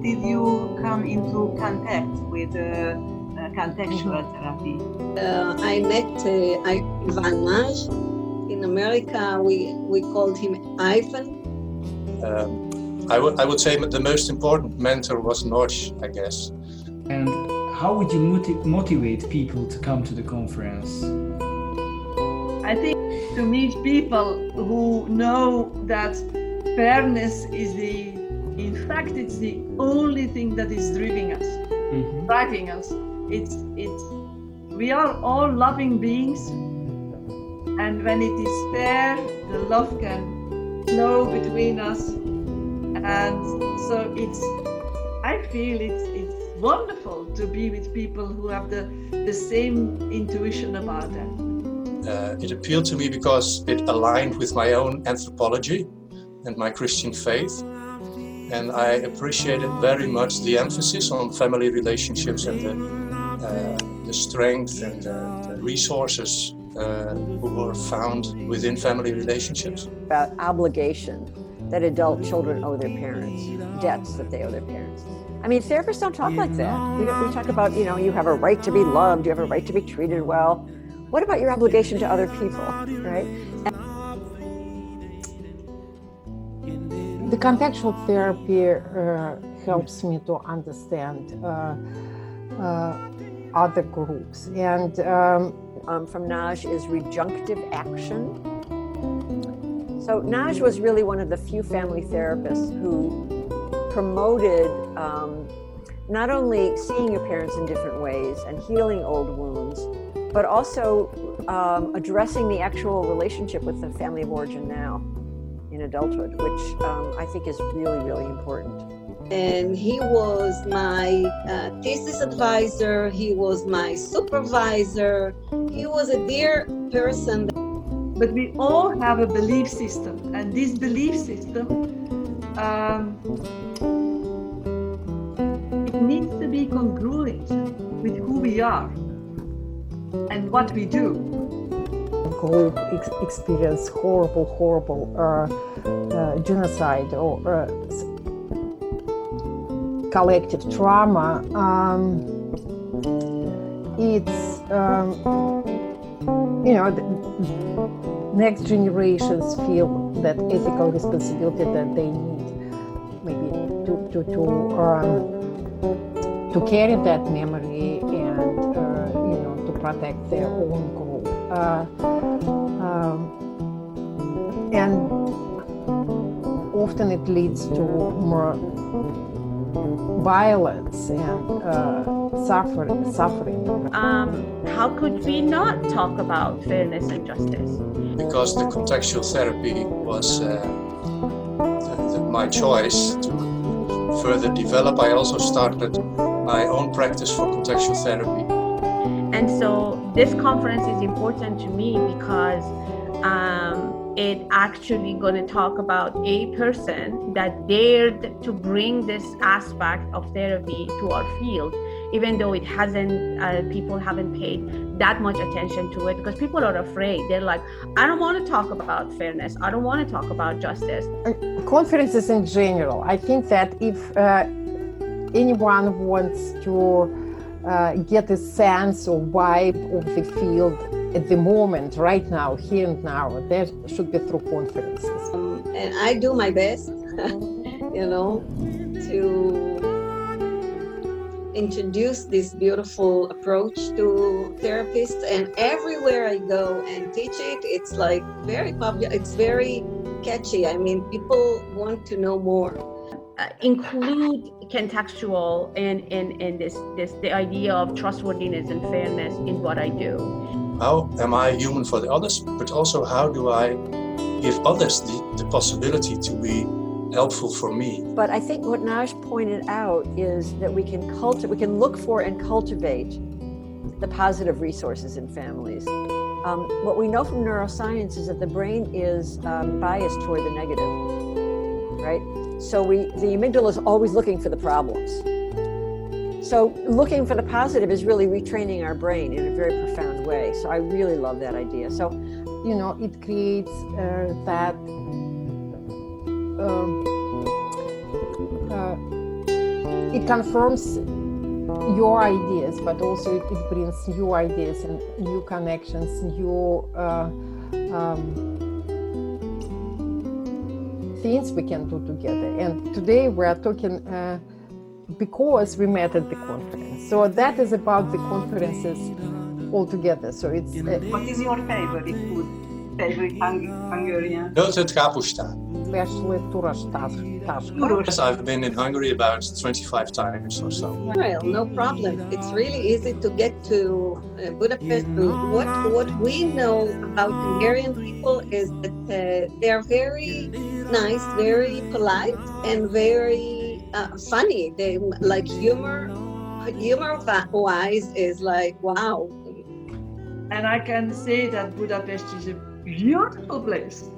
did you come into contact with contextual therapy? I met Ivan Nagy. In America, we called him Ivan. I would say the most important mentor was Nagy, I guess. And how would you motivate people to come to the conference? I think to meet people who know that fairness is in fact, it's the only thing that is driving us. We are all loving beings, and when it is fair, the love can flow between us. And so I feel it's wonderful to be with people who have the same intuition about that. It appealed to me because it aligned with my own anthropology and my Christian faith. And I appreciated very much the emphasis on family relationships and the strength and the resources who are found within family relationships. About obligation that adult children owe their parents, debts that they owe their parents. I mean, therapists don't talk like that. We talk about, you have a right to be loved, you have a right to be treated well. What about your obligation to other people, right? The contextual therapy helps me to understand other groups. And from Nagy is rejunctive action. So Nagy was really one of the few family therapists who promoted not only seeing your parents in different ways and healing old wounds, but also addressing the actual relationship with the family of origin now in adulthood, which I think is really, really important. And he was my thesis advisor, he was my supervisor, he was a dear person. But we all have a belief system, and this belief system, it needs to be congruent with who we are and what we do. Group experience horrible genocide or collective trauma. It's next generations feel that ethical responsibility that they need maybe to carry that memory and to protect their own group. And often it leads to more violence and suffering. How could we not talk about fairness and justice? Because the contextual therapy was my choice to further develop, I also started my own practice for contextual therapy. And so this conference is important to me because it actually going to talk about a person that dared to bring this aspect of therapy to our field, even though it hasn't, people haven't paid that much attention to it because people are afraid. They're like, I don't want to talk about fairness. I don't want to talk about justice. Conferences in general, I think that if anyone wants to get a sense or vibe of the field at the moment, right now, here and now, there should be through conferences. And I do my best, to introduce this beautiful approach to therapists. And everywhere I go and teach it, it's like very popular. It's very catchy. I mean, people want to know more. Include contextual and the idea of trustworthiness and fairness in what I do. How am I human for the others, but also how do I give others the possibility to be helpful for me? But I think what Nagy pointed out is that we can look for and cultivate the positive resources in families. What we know from neuroscience is that the brain is biased toward the negative, right? So the amygdala is always looking for the problems. So looking for the positive is really retraining our brain in a very profound way. So I really love that idea. So, it creates that it confirms your ideas, but also it brings new ideas and new connections, new things we can do together. And today we are talking because we met at the conference. So that is about the conferences altogether. So it's What is your favorite food? Favorite Hungarian? Noted kapusta. especially Turashtash. Yes, I've been in Hungary about 25 times or so. Israel, no problem. It's really easy to get to Budapest. What we know about Hungarian people is that they're very nice, very polite, and very funny. They like humor-wise is like wow. And I can say that Budapest is a beautiful place.